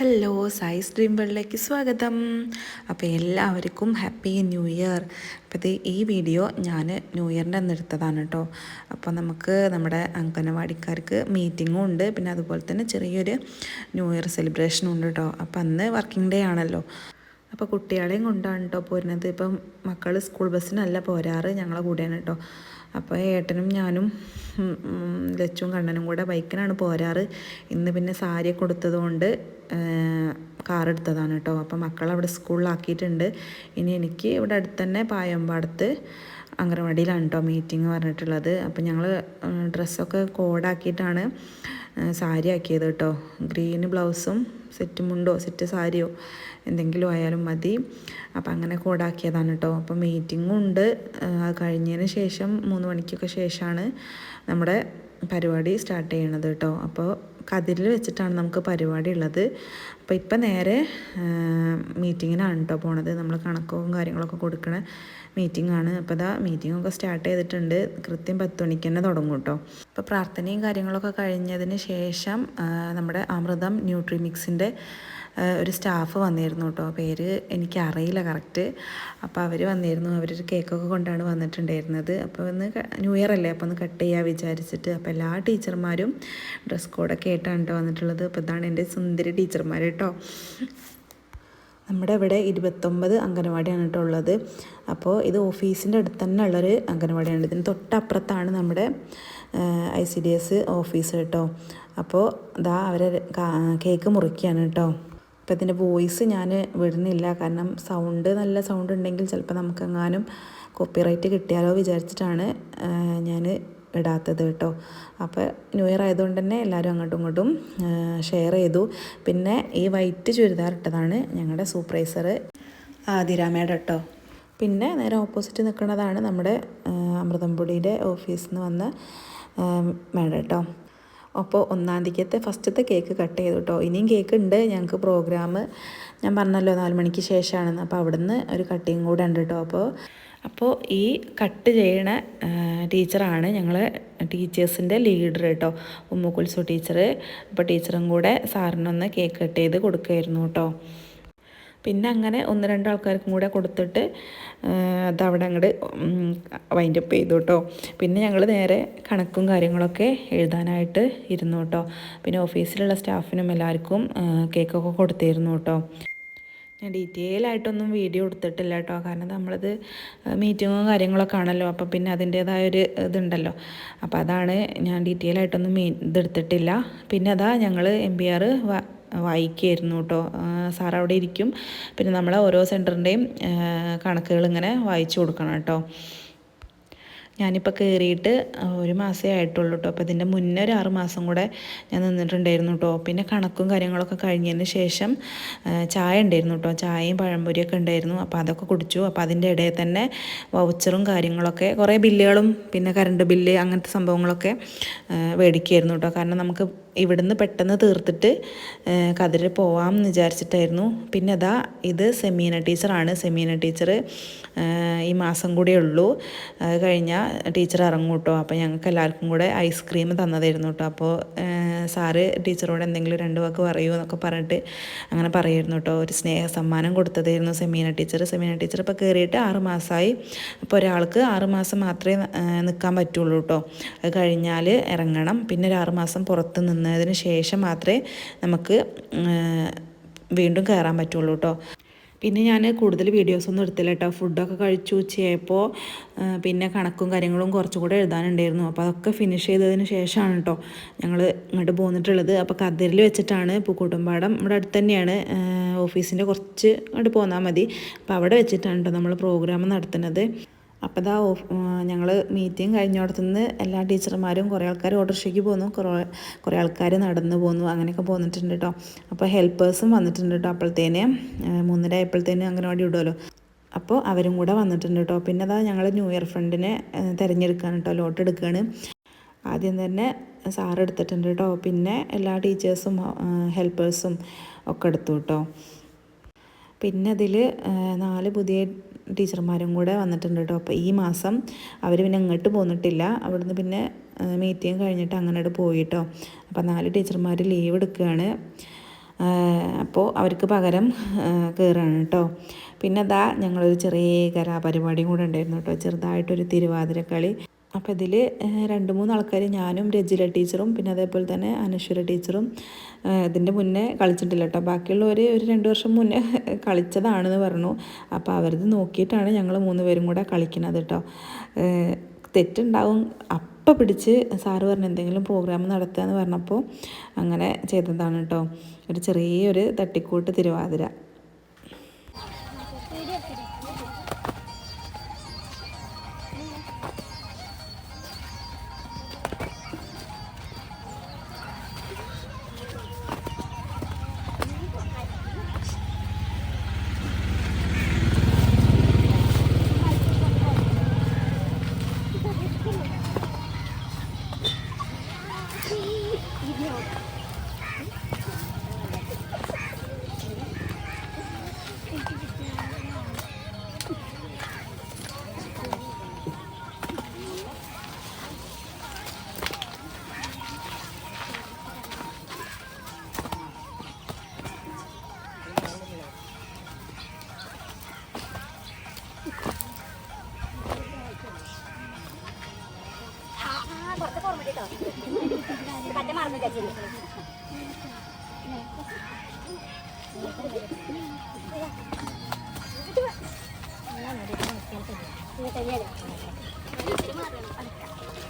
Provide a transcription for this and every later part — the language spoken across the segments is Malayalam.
ഹലോ, സൈസ് ഡ്രീം വേൾഡിലേക്ക് സ്വാഗതം. അപ്പോൾ എല്ലാവർക്കും ഹാപ്പി ന്യൂ ഇയർ. അപ്പോൾ ഈ വീഡിയോ ഞാൻ ന്യൂ ഇയറിൻ്റെ അന്ന് എടുത്തതാണ് കേട്ടോ. അപ്പോൾ നമുക്ക് നമ്മുടെ അംഗനവാടിക്കാർക്ക് മീറ്റിങ്ങും ഉണ്ട്, പിന്നെ അതുപോലെ തന്നെ ചെറിയൊരു ന്യൂ ഇയർ സെലിബ്രേഷനും ഉണ്ട് കേട്ടോ. അപ്പോൾ അന്ന് വർക്കിംഗ് ഡേ ആണല്ലോ. അപ്പോൾ കുട്ടികളെയും കൊണ്ടാണ് കേട്ടോ പോരുന്നത്. ഇപ്പം മക്കൾ സ്കൂൾ ബസ്സിനല്ല പോരാറ്, ഞങ്ങളെ കൂടെയാണ് കേട്ടോ. അപ്പോൾ ഏട്ടനും ഞാനും ലച്ചും കണ്ണനും കൂടെ ബൈക്കിനാണ് പോരാറ്. ഇന്ന് പിന്നെ സാരിയൊക്കെ കൊടുത്തതുകൊണ്ട് കാർ എടുത്തതാണ് കേട്ടോ. അപ്പോൾ മക്കളവിടെ സ്കൂളിലാക്കിയിട്ടുണ്ട്. ഇനി എനിക്ക് ഇവിടെ അടുത്ത് തന്നെ പായമ്പാടത്ത് അംഗനവാടിയിലാണ് കേട്ടോ മീറ്റിംഗ് പറഞ്ഞിട്ടുള്ളത്. അപ്പോൾ ഞങ്ങൾ ഡ്രസ്സൊക്കെ കോഡാക്കിയിട്ടാണ് സാരി ആക്കിയത് കേട്ടോ. ഗ്രീൻ ബ്ലൗസും സെറ്റ് മുണ്ടോ സെറ്റ് സാരിയോ എന്തെങ്കിലും ആയാലും മതി. അപ്പോൾ അങ്ങനെ കോഡാക്കിയതാണ് കേട്ടോ. അപ്പോൾ മീറ്റിങ്ങും ഉണ്ട്. കഴിഞ്ഞതിന് ശേഷം 3 മണിക്കൊക്കെ ശേഷമാണ് നമ്മുടെ പരിപാടി സ്റ്റാർട്ട് ചെയ്യണത് കേട്ടോ. അപ്പോൾ കതിരിൽ വെച്ചിട്ടാണ് നമുക്ക് പരിപാടി ഉള്ളത്. അപ്പോൾ ഇപ്പം നേരെ മീറ്റിങ്ങിനാണ് കേട്ടോ പോണത്. നമ്മൾ കണക്കും കാര്യങ്ങളൊക്കെ കൊടുക്കണ മീറ്റിംഗ് ആണ്. അപ്പോൾ ഇതാ മീറ്റിങ്ങൊക്കെ സ്റ്റാർട്ട് ചെയ്തിട്ടുണ്ട്. കൃത്യം 10 മണിക്ക് തന്നെ തുടങ്ങും കേട്ടോ. അപ്പോൾ പ്രാർത്ഥനയും കാര്യങ്ങളൊക്കെ കഴിഞ്ഞതിന് ശേഷം നമ്മുടെ അമൃതം ന്യൂട്രിമിക്സിൻ്റെ ഒരു സ്റ്റാഫ് വന്നിരുന്നു കേട്ടോ. പേര് എനിക്കറിയില്ല കറക്റ്റ്. അപ്പോൾ അവർ വന്നിരുന്നു. അവരൊരു കേക്കൊക്കെ കൊണ്ടാണ് വന്നിട്ടുണ്ടായിരുന്നത്. അപ്പോൾ ഒന്ന് ന്യൂ ഇയർ അല്ലേ, അപ്പോൾ ഒന്ന് കട്ട് ചെയ്യാൻ വിചാരിച്ചിട്ട് അപ്പോൾ എല്ലാ ടീച്ചർമാരും ഡ്രസ് കോഡൊക്കെ ആയിട്ടാണ് കേട്ടോ വന്നിട്ടുള്ളത്. അപ്പോൾ ഇതാണ് എൻ്റെ സുന്ദരി ടീച്ചർമാർ കേട്ടോ. നമ്മുടെ ഇവിടെ 29 അംഗനവാടിയാണ് കേട്ടോ ഉള്ളത്. അപ്പോൾ ഇത് ഓഫീസിൻ്റെ അടുത്ത് തന്നെ ഉള്ളൊരു അംഗനവാടിയാണ്. ഇതിന് തൊട്ടപ്പുറത്താണ് നമ്മുടെ ICDS ഓഫീസ് കേട്ടോ. അപ്പോൾ ഇതാ അവർ കേക്ക് മുറിക്കുകയാണ് കേട്ടോ. അപ്പോൾ ഇതിൻ്റെ വോയിസ് ഞാൻ വിടുന്നില്ല, കാരണം നല്ല സൗണ്ട് ഉണ്ടെങ്കിൽ ചിലപ്പോൾ നമുക്കെങ്ങാനും കോപ്പിറൈറ്റ് കിട്ടിയാലോ വിചാരിച്ചിട്ടാണ് ഞാൻ ഇടാത്തത് കേട്ടോ. അപ്പോൾ ന്യൂ ഇയർ ആയതുകൊണ്ട് തന്നെ എല്ലാവരും അങ്ങോട്ടും ഇങ്ങോട്ടും ഷെയർ ചെയ്തു. പിന്നെ ഈ വൈറ്റ് ചുരിദാർ ഇട്ടതാണ് ഞങ്ങളുടെ സൂപ്പർവൈസർ ആതിരാമയുടെ കേട്ടോ. പിന്നെ നേരെ ഓപ്പോസിറ്റ് നിൽക്കുന്നതാണ് നമ്മുടെ അമൃതംപൊടിയുടെ ഓഫീസിൽ നിന്ന് വന്ന മേഡം കേട്ടോ. അപ്പോൾ 1-ാം തീയതിക്കത്തെ ഫസ്റ്റത്തെ കേക്ക് കട്ട് ചെയ്തു കേട്ടോ. ഇനിയും കേക്ക് ഉണ്ട് ഞങ്ങൾക്ക് പ്രോഗ്രാം. ഞാൻ പറഞ്ഞല്ലോ 4 മണിക്ക് ശേഷമാണെന്ന്. അപ്പോൾ അവിടുന്ന് ഒരു കട്ടിങ് കൂടെ ഉണ്ട് കേട്ടോ. അപ്പോൾ ഈ കട്ട് ചെയ്യണ ടീച്ചറാണ് ഞങ്ങൾ ടീച്ചേഴ്സിൻ്റെ ലീഡർ കേട്ടോ, ഉമ്മുക്കുൽസു ടീച്ചർ. അപ്പോൾ ടീച്ചറും കൂടെ സാറിനൊന്ന് കേക്ക് കട്ട് ചെയ്ത് കൊടുക്കുമായിരുന്നു കേട്ടോ. പിന്നെ അങ്ങനെ 1-2 ആൾക്കാർക്കും കൂടെ കൊടുത്തിട്ട് അതവിടെ അങ്ങോട്ട് വൈൻഡപ്പ് ചെയ്തു കേട്ടോ. പിന്നെ ഞങ്ങൾ നേരെ കണക്കും കാര്യങ്ങളൊക്കെ എഴുതാനായിട്ട് ഇരുന്നു കേട്ടോ. പിന്നെ ഓഫീസിലുള്ള സ്റ്റാഫിനും എല്ലാവർക്കും കേക്കൊക്കെ കൊടുത്തിരുന്നു കേട്ടോ. ഞാൻ ഡീറ്റെയിൽ ആയിട്ടൊന്നും വീഡിയോ എടുത്തിട്ടില്ല കേട്ടോ, കാരണം നമ്മളത് മീറ്റിങ്ങും കാര്യങ്ങളൊക്കെ ആണല്ലോ. അപ്പോൾ പിന്നെ അതിൻ്റേതായൊരു ഇതുണ്ടല്ലോ. അപ്പോൾ അതാണ് ഞാൻ ഡീറ്റെയിൽ ആയിട്ടൊന്നും ഇതെടുത്തിട്ടില്ല. പിന്നെ അതാ ഞങ്ങൾ MBR വായിക്കുമായിരുന്നു കേട്ടോ. സാർ അവിടെ ഇരിക്കും. പിന്നെ നമ്മൾ ഓരോ സെൻറ്ററിൻ്റെയും കണക്കുകൾ ഇങ്ങനെ വായിച്ചു കൊടുക്കണം കേട്ടോ. ഞാനിപ്പോൾ കയറിയിട്ട് 1 മാസമേ ആയിട്ടുള്ളൂ കേട്ടോ. അപ്പോൾ ഇതിൻ്റെ മുന്നേ ഒരു 6 മാസം കൂടെ ഞാൻ നിന്നിട്ടുണ്ടായിരുന്നു കേട്ടോ. പിന്നെ കണക്കും കാര്യങ്ങളൊക്കെ കഴിഞ്ഞതിന് ശേഷം ചായ ഉണ്ടായിരുന്നു കേട്ടോ. ചായയും പഴംപൊരിയൊക്കെ ഉണ്ടായിരുന്നു. അപ്പോൾ അതൊക്കെ കുടിച്ചു. അപ്പോൾ അതിൻ്റെ ഇടയിൽ തന്നെ വൗച്ചറും കാര്യങ്ങളൊക്കെ കുറേ ബില്ലുകളും പിന്നെ കറണ്ട് ബില്ല് അങ്ങനത്തെ സംഭവങ്ങളൊക്കെ മേടിക്കുമായിരുന്നു കേട്ടോ. കാരണം നമുക്ക് ഇവിടുന്ന് പെട്ടെന്ന് തീർത്തിട്ട് കതിരിൽ പോവാമെന്ന് വിചാരിച്ചിട്ടായിരുന്നു. പിന്നെ ഇത് സെമീന ടീച്ചറാണ്. സെമീന ടീച്ചർ ഈ മാസം കൂടെ ഉള്ളൂ, അത് കഴിഞ്ഞാൽ ടീച്ചർ ഇറങ്ങും കേട്ടോ. അപ്പോൾ ഞങ്ങൾക്ക് എല്ലാവർക്കും കൂടെ ഐസ്ക്രീം തന്നതായിരുന്നു കേട്ടോ. അപ്പോൾ സാറ് ടീച്ചറോട് എന്തെങ്കിലും 2 വാക്ക് പറയൂ എന്നൊക്കെ പറഞ്ഞിട്ട് അങ്ങനെ പറയുമായിരുന്നു കേട്ടോ. ഒരു സ്നേഹ സമ്മാനം കൊടുത്തതായിരുന്നു സെമീന ടീച്ചർ. സെമീന ടീച്ചർ ഇപ്പോൾ കയറിയിട്ട് 6 മാസമായി. അപ്പോൾ ഒരാൾക്ക് 6 മാസം മാത്രമേ നിൽക്കാൻ പറ്റുള്ളൂ കേട്ടോ. അത് കഴിഞ്ഞാൽ ഇറങ്ങണം. പിന്നെ ഒരു 6 മാസം പുറത്ത് നിന്നതിന് ശേഷം മാത്രമേ നമുക്ക് വീണ്ടും കയറാൻ പറ്റുള്ളൂ കേട്ടോ. പിന്നെ ഞാൻ കൂടുതൽ വീഡിയോസൊന്നും എടുത്തില്ല കേട്ടോ. ഫുഡൊക്കെ കഴിച്ചു ഉച്ചയായപ്പോൾ പിന്നെ കണക്കും കാര്യങ്ങളും കുറച്ചുകൂടെ എഴുതാനുണ്ടായിരുന്നു. അപ്പോൾ അതൊക്കെ ഫിനിഷ് ചെയ്തതിന് ശേഷമാണ് കേട്ടോ ഞങ്ങൾ ഇങ്ങോട്ട് പോന്നിട്ടുള്ളത്. അപ്പോൾ കതിരിൽ വെച്ചിട്ടാണ് പൂക്കൂട്ടുംപാടം ഇവിടെ അടുത്ത് തന്നെയാണ്. ഓഫീസിൻ്റെ കുറച്ച് അങ്ങോട്ട് പോന്നാൽ മതി. അപ്പോൾ അവിടെ വെച്ചിട്ടാണ് കേട്ടോ നമ്മൾ പ്രോഗ്രാം നടത്തുന്നത്. അപ്പോൾ ഞങ്ങൾ മീറ്റിംഗ് കഴിഞ്ഞോടത്തുനിന്ന് എല്ലാ ടീച്ചർമാരും കുറേ ആൾക്കാർ ഓട്ടോറിക്ഷയ്ക്ക് പോന്നു, കുറേ ആൾക്കാർ നടന്നു പോന്നു, അങ്ങനെയൊക്കെ പോന്നിട്ടുണ്ട് കേട്ടോ. അപ്പോൾ ഹെൽപ്പേഴ്സും വന്നിട്ടുണ്ട് കേട്ടോ. അപ്പോഴത്തേന് 3:30 ആയപ്പോഴത്തേന് അംഗനവാടി വിടുമല്ലോ. അപ്പോൾ അവരും കൂടെ വന്നിട്ടുണ്ട് കേട്ടോ. പിന്നെ ഞങ്ങൾ ന്യൂ ഇയർ ഫണ്ടിനെ തിരഞ്ഞെടുക്കുകയാണ് കേട്ടോ, ലോട്ട് എടുക്കുകയാണ്. ആദ്യം തന്നെ സാറ് എടുത്തിട്ടുണ്ട് കേട്ടോ. പിന്നെ എല്ലാ ടീച്ചേഴ്സും ഹെൽപ്പേഴ്സും ഒക്കെ എടുത്തു കേട്ടോ. പിന്നെ അതിൽ 4 പുതിയ ടീച്ചർമാരും കൂടെ വന്നിട്ടുണ്ട് കേട്ടോ. അപ്പോൾ ഈ മാസം അവർ പിന്നെ ഇങ്ങോട്ട് പോന്നിട്ടില്ല. അവിടുന്ന് പിന്നെ മീറ്റിംഗ് കഴിഞ്ഞിട്ട് അങ്ങോട്ട് പോയിട്ടോ. അപ്പോൾ 4 ടീച്ചർമാർ ലീവ് എടുക്കുകയാണ്. അപ്പോൾ അവർക്ക് പകരം കയറുകയാണ് കേട്ടോ. പിന്നെ അതാ ഞങ്ങളൊരു ചെറിയ കലാപരിപാടിയും കൂടെ ഉണ്ടായിരുന്നു കേട്ടോ, ചെറുതായിട്ടൊരു തിരുവാതിരക്കളി. അപ്പോൾ ഇതിൽ 2-3 ആൾക്കാർ, ഞാനും രജില ടീച്ചറും പിന്നെ അതേപോലെ തന്നെ അനശ്വര ടീച്ചറും ഇതിൻ്റെ മുന്നേ കളിച്ചിട്ടില്ല കേട്ടോ. ബാക്കിയുള്ളവർ ഒരു 2 വർഷം മുന്നേ കളിച്ചതാണെന്ന് പറഞ്ഞു. അപ്പോൾ അവരത് നോക്കിയിട്ടാണ് ഞങ്ങൾ 3 പേരും കൂടെ കളിക്കുന്നത് കേട്ടോ. തെറ്റുണ്ടാവും അപ്പം പിടിച്ച് സാറ് പറഞ്ഞ് എന്തെങ്കിലും പ്രോഗ്രാം നടത്തുക എന്ന് പറഞ്ഞപ്പോൾ അങ്ങനെ ചെയ്തതാണ് കേട്ടോ. ഒരു ചെറിയൊരു തട്ടിക്കൂട്ട് തിരുവാതിര.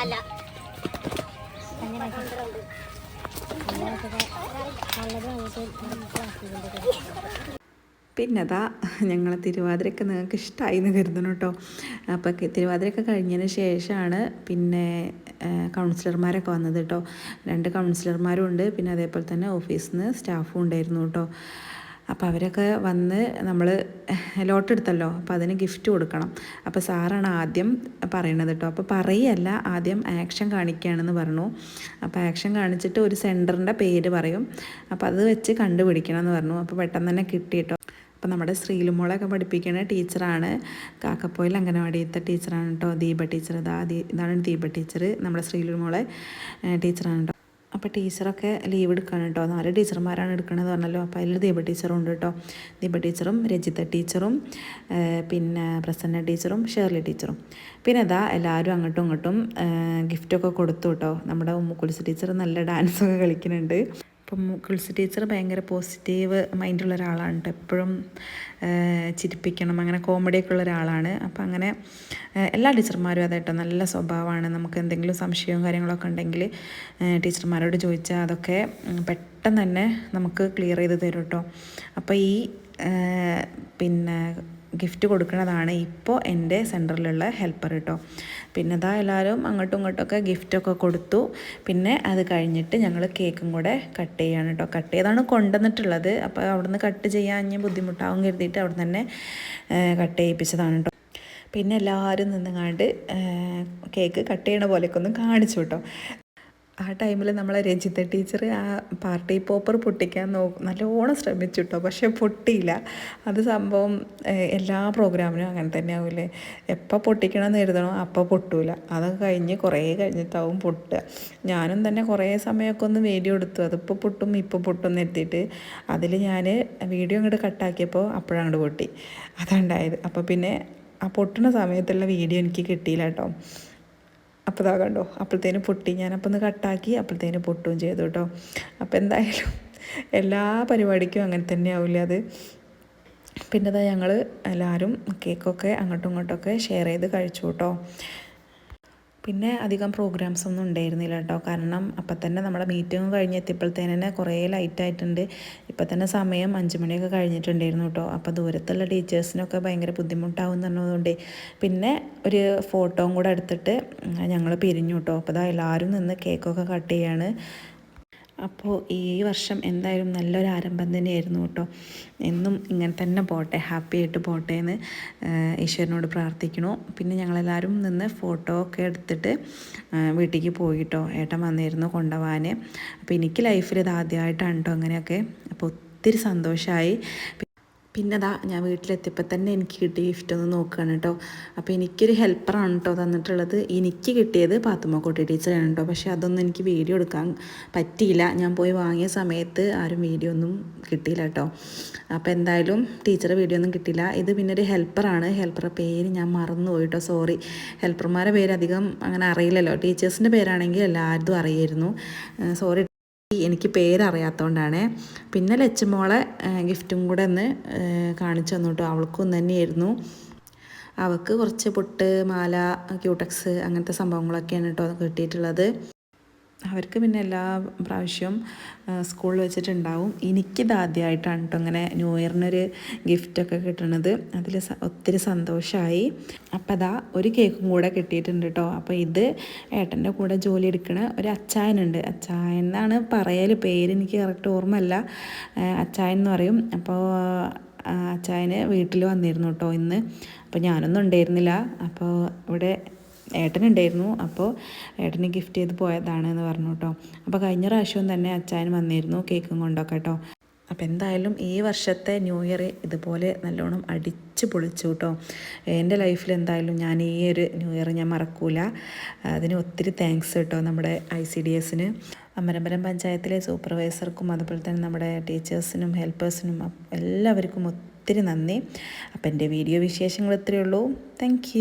അല്ല പിന്നെ അതാ ഞങ്ങൾ തിരുവാതിരയൊക്കെ നിങ്ങൾക്ക് ഇഷ്ടമായി എന്ന് കരുതണം കേട്ടോ. അപ്പോൾ തിരുവാതിരയൊക്കെ കഴിഞ്ഞതിന് ശേഷമാണ് പിന്നെ കൗൺസിലർമാരൊക്കെ വന്നത് കേട്ടോ. 2 കൗൺസിലർമാരും ഉണ്ട്, പിന്നെ അതേപോലെ തന്നെ ഓഫീസിൽ നിന്ന് സ്റ്റാഫും ഉണ്ടായിരുന്നു കേട്ടോ. അപ്പോൾ അവരൊക്കെ വന്ന് നമ്മൾ ലോട്ടെടുത്തല്ലോ, അപ്പോൾ അതിന് ഗിഫ്റ്റ് കൊടുക്കണം. അപ്പോൾ സാറാണ് ആദ്യം പറയണത് കേട്ടോ. അപ്പോൾ പറയല്ല, ആദ്യം ആക്ഷൻ കാണിക്കുകയാണെന്ന് പറഞ്ഞു. അപ്പോൾ ആക്ഷൻ കാണിച്ചിട്ട് ഒരു സെൻറ്ററിൻ്റെ പേര് പറയും, അപ്പോൾ അത് വെച്ച് കണ്ടുപിടിക്കണം എന്ന് പറഞ്ഞു. അപ്പോൾ പെട്ടെന്ന് തന്നെ കിട്ടി കേട്ടോ. അപ്പോൾ നമ്മുടെ ശ്രീലുമോളൊക്കെ പഠിപ്പിക്കുന്ന ടീച്ചറാണ്, കാക്കപ്പോയിൽ അംഗനവാടിയത്തെ ടീച്ചറാണ് കേട്ടോ, ദീപ ടീച്ചർ. ഇതാണ് ദീപ ടീച്ചർ, നമ്മുടെ ശ്രീലുമോളെ ടീച്ചറാണ് കേട്ടോ. അപ്പോൾ ടീച്ചറൊക്കെ ലീവ് എടുക്കുകയാണ് കേട്ടോ. 4 ടീച്ചർമാരാണ് എടുക്കണമെന്ന് പറഞ്ഞല്ലോ. അപ്പോൾ അതിൽ ദീപ ടീച്ചറും ഉണ്ട് കേട്ടോ. ദീപ ടീച്ചറും രജിത ടീച്ചറും പിന്നെ പ്രസന്ന ടീച്ചറും ഷേർലി ടീച്ചറും. പിന്നെ അതാ എല്ലാവരും അങ്ങോട്ടും ഇങ്ങോട്ടും ഗിഫ്റ്റൊക്കെ കൊടുത്തു കേട്ടോ. നമ്മുടെ ഉമ്മുക്കുൽസ് ടീച്ചർ നല്ല ഡാൻസൊക്കെ കളിക്കുന്നുണ്ട്. അപ്പം കുൽസി ടീച്ചർ ഭയങ്കര പോസിറ്റീവ് മൈൻഡുള്ള ഒരാളാണ് കേട്ടോ. എപ്പോഴും ചിരിപ്പിക്കണം, അങ്ങനെ കോമഡിയൊക്കെ ഉള്ള ഒരാളാണ്. അപ്പം അങ്ങനെ എല്ലാ ടീച്ചർമാരും അതായിട്ടോ നല്ല സ്വഭാവമാണ്. നമുക്ക് എന്തെങ്കിലും സംശയവും കാര്യങ്ങളൊക്കെ ഉണ്ടെങ്കിൽ ടീച്ചർമാരോട് ചോദിച്ചാൽ അതൊക്കെ പെട്ടെന്ന് തന്നെ നമുക്ക് ക്ലിയർ ചെയ്ത് തരും കേട്ടോ. അപ്പോൾ ഈ പിന്നെ ഗിഫ്റ്റ് കൊടുക്കുന്നതാണ് ഇപ്പോൾ എൻ്റെ സെൻറ്ററിലുള്ള ഹെൽപ്പർ കേട്ടോ. പിന്നെ അതാ എല്ലാവരും അങ്ങോട്ടും ഇങ്ങോട്ടൊക്കെ ഗിഫ്റ്റൊക്കെ കൊടുത്തു. പിന്നെ അത് കഴിഞ്ഞിട്ട് ഞങ്ങൾ കേക്കും കൂടെ കട്ട് ചെയ്യാണ് കേട്ടോ. കട്ട് ചെയ്താണ് കൊണ്ടുവന്നിട്ടുള്ളത്. അപ്പോൾ അവിടുന്ന് കട്ട് ചെയ്യാൻ ഇനി ബുദ്ധിമുട്ടാവും കരുതിയിട്ട് അവിടെ തന്നെ കട്ട് ചെയ്യിപ്പിച്ചതാണ് കേട്ടോ. പിന്നെ എല്ലാവരും നിന്നുങ്ങാണ്ട് കേക്ക് കട്ട് ചെയ്യണ പോലെയൊക്കെ ഒന്ന് കാണിച്ചു കേട്ടോ. ആ ടൈമിൽ നമ്മളെ രജിത ടീച്ചർ ആ പാർട്ടി പോപ്പർ പൊട്ടിക്കാൻ നല്ലോണം ശ്രമിച്ചു കേട്ടോ, പക്ഷേ പൊട്ടിയില്ല. അത് സംഭവം എല്ലാ പ്രോഗ്രാമിനും അങ്ങനെ തന്നെ ആവില്ലേ, എപ്പോൾ പൊട്ടിക്കണമെന്ന് എഴുതണോ അപ്പോൾ പൊട്ടൂല. അതൊക്കെ കഴിഞ്ഞ് കുറേ കഴിഞ്ഞിട്ടാവും പൊട്ടുക. ഞാനും തന്നെ കുറേ സമയമൊക്കെ ഒന്ന് വീഡിയോ എടുത്തു, അതിപ്പോൾ പൊട്ടും ഇപ്പോൾ പൊട്ടും എന്ന് എത്തിയിട്ട് അതിൽ ഞാൻ വീഡിയോ അങ്ങോട്ട് കട്ടാക്കിയപ്പോൾ അപ്പോഴങ്ങോട്ട് പൊട്ടി. അതുണ്ടായത്. അപ്പോൾ പിന്നെ ആ പൊട്ടുന്ന സമയത്തുള്ള വീഡിയോ എനിക്ക് കിട്ടിയില്ല കേട്ടോ. അപ്പോൾ ഇതാ കണ്ടോ, അപ്പോഴത്തേനും പൊട്ടി. ഞാനപ്പോൾ ഒന്ന് കട്ടാക്കി, അപ്പോഴത്തേനും പൊട്ടുകയും ചെയ്തു കേട്ടോ. അപ്പോൾ എന്തായാലും എല്ലാ പരിപാടിക്കും അങ്ങനെ തന്നെ ആവില്ല അത്. പിന്നെ ഇതാ ഞങ്ങൾ എല്ലാവരും കേക്കൊക്കെ അങ്ങോട്ടും ഇങ്ങോട്ടൊക്കെ ഷെയർ ചെയ്ത് കഴിച്ചു കേട്ടോ. പിന്നെ അധികം പ്രോഗ്രാംസ് ഒന്നും ഉണ്ടായിരുന്നില്ല കേട്ടോ. കാരണം അപ്പം തന്നെ നമ്മുടെ മീറ്റിംഗ് കഴിഞ്ഞെത്തിയപ്പോഴത്തേന് തന്നെ കുറേ ലൈറ്റായിട്ടുണ്ട്. ഇപ്പം തന്നെ സമയം 5 മണിയൊക്കെ കഴിഞ്ഞിട്ടുണ്ടായിരുന്നു കേട്ടോ. അപ്പോൾ ദൂരത്തുള്ള ടീച്ചേഴ്സിനൊക്കെ ഭയങ്കര ബുദ്ധിമുട്ടാവും എന്നതുകൊണ്ട് പിന്നെ ഒരു ഫോട്ടോയും കൂടെ എടുത്തിട്ട് ഞങ്ങൾ പിരിഞ്ഞു കേട്ടോ. അപ്പോൾ അതാ എല്ലാവരും നിന്ന് കേക്കൊക്കെ കട്ട് ചെയ്യാണ്. അപ്പോൾ ഈ വർഷം എന്തായാലും നല്ലൊരു ആരംഭം തന്നെയായിരുന്നു കേട്ടോ. എന്നും ഇങ്ങനെ തന്നെ പോട്ടെ, ഹാപ്പി ആയിട്ട് പോട്ടെ എന്ന് ഈശ്വരനോട് പ്രാർത്ഥിക്കണു. പിന്നെ ഞങ്ങളെല്ലാവരും നിന്ന് ഫോട്ടോ ഒക്കെ എടുത്തിട്ട് വീട്ടിലേക്ക് പോയി കേട്ടോ. ഏട്ടൻ വന്നിരുന്നു കൊണ്ടുപോകാൻ. അപ്പോൾ എനിക്ക് ലൈഫിൽ ഇത് ആദ്യമായിട്ടാണ് കേട്ടോ അങ്ങനെയൊക്കെ. അപ്പോൾ ഒത്തിരി സന്തോഷമായി. പിന്നെ അതാ ഞാൻ വീട്ടിലെത്തിയപ്പോൾ തന്നെ എനിക്ക് കിട്ടിയ ഗിഫ്റ്റ് ഒന്ന് നോക്കുകയാണ് കേട്ടോ. അപ്പോൾ എനിക്കൊരു ഹെൽപ്പറാണ് കേട്ടോ തന്നിട്ടുള്ളത്. എനിക്ക് കിട്ടിയത് പാത്തുമ്മക്കുട്ടി ടീച്ചറാണ് കേട്ടോ. പക്ഷേ അതൊന്നും എനിക്ക് വീഡിയോ എടുക്കാൻ പറ്റിയില്ല. ഞാൻ പോയി വാങ്ങിയ സമയത്ത് ആരും വീഡിയോ ഒന്നും കിട്ടിയില്ല കേട്ടോ. അപ്പോൾ എന്തായാലും ടീച്ചറെ വീഡിയോ ഒന്നും കിട്ടിയില്ല. ഇത് പിന്നെ ഒരു ഹെൽപ്പറാണ്. ഹെൽപ്പറുടെ പേര് ഞാൻ മറന്നുപോയി കേട്ടോ, സോറി. ഹെൽപ്പർമാരുടെ പേര് അധികം അങ്ങനെ അറിയില്ലല്ലോ. ടീച്ചേഴ്സിൻ്റെ പേരാണെങ്കിൽ എല്ലാവരും അറിയായിരുന്നു. സോറി, എനിക്ക് പേരറിയാത്തതുകൊണ്ടാണ്. പിന്നെ ലച്ചുമോളെ ഗിഫ്റ്റും കൂടെ ഒന്ന് കാണിച്ചു തന്നു കേട്ടോ. അവൾക്കും തന്നെയായിരുന്നു. അവൾക്ക് കുറച്ച് പൊട്ട്, മാല, ക്യൂടെക്സ് അങ്ങനത്തെ സംഭവങ്ങളൊക്കെയാണ് കേട്ടോ കിട്ടിയിട്ടുള്ളത്. അവർക്ക് പിന്നെ എല്ലാ പ്രാവശ്യവും സ്കൂളിൽ വെച്ചിട്ടുണ്ടാവും. എനിക്കിത് ആദ്യമായിട്ടാണ് കേട്ടോ ഇങ്ങനെ ന്യൂ ഇയറിനൊരു ഗിഫ്റ്റൊക്കെ കിട്ടുന്നത്. അതിൽ ഒത്തിരി സന്തോഷമായി. അപ്പം അതാ ഒരു കേക്കും കൂടെ കിട്ടിയിട്ടുണ്ട് കേട്ടോ. അപ്പോൾ ഇത് ഏട്ടൻ്റെ കൂടെ ജോലി എടുക്കണ ഒരു അച്ചായനുണ്ട്. അച്ചായൻ എന്നാണ് പറയൽ, പേര് എനിക്ക് കറക്റ്റ് ഓർമ്മയല്ല. അച്ചായൻ എന്ന് പറയും. അപ്പോൾ അച്ചായന് വീട്ടിൽ വന്നിരുന്നു കേട്ടോ ഇന്ന്. അപ്പോൾ ഞാനൊന്നും ഉണ്ടായിരുന്നില്ല. അപ്പോൾ ഇവിടെ ഏട്ടനുണ്ടായിരുന്നു. അപ്പോൾ ഏട്ടന് ഗിഫ്റ്റ് ചെയ്ത് പോയതാണെന്ന് പറഞ്ഞു കേട്ടോ. അപ്പോൾ കഴിഞ്ഞ പ്രാവശ്യവും തന്നെ അച്ചായൻ വന്നിരുന്നു കേക്കും കൊണ്ടൊക്കെ കേട്ടോ. അപ്പോൾ എന്തായാലും ഈ വർഷത്തെ ന്യൂ ഇയർ ഇതുപോലെ നല്ലോണം അടിച്ച് പൊളിച്ചു കേട്ടോ. എൻ്റെ ലൈഫിൽ എന്തായാലും ഞാൻ ഈ ഒരു ന്യൂ ഇയർ ഞാൻ മറക്കൂല. അതിന് ഒത്തിരി താങ്ക്സ് കേട്ടോ നമ്മുടെ ICDSന്, അമരമ്പലം പഞ്ചായത്തിലെ സൂപ്പർവൈസർക്കും അതുപോലെ തന്നെ നമ്മുടെ ടീച്ചേഴ്സിനും ഹെൽപ്പേഴ്സിനും എല്ലാവർക്കും ഒത്തിരി നന്ദി. അപ്പോൾ എൻ്റെ വീഡിയോ വിശേഷങ്ങൾ ഇത്രയേ ഉള്ളൂ. താങ്ക്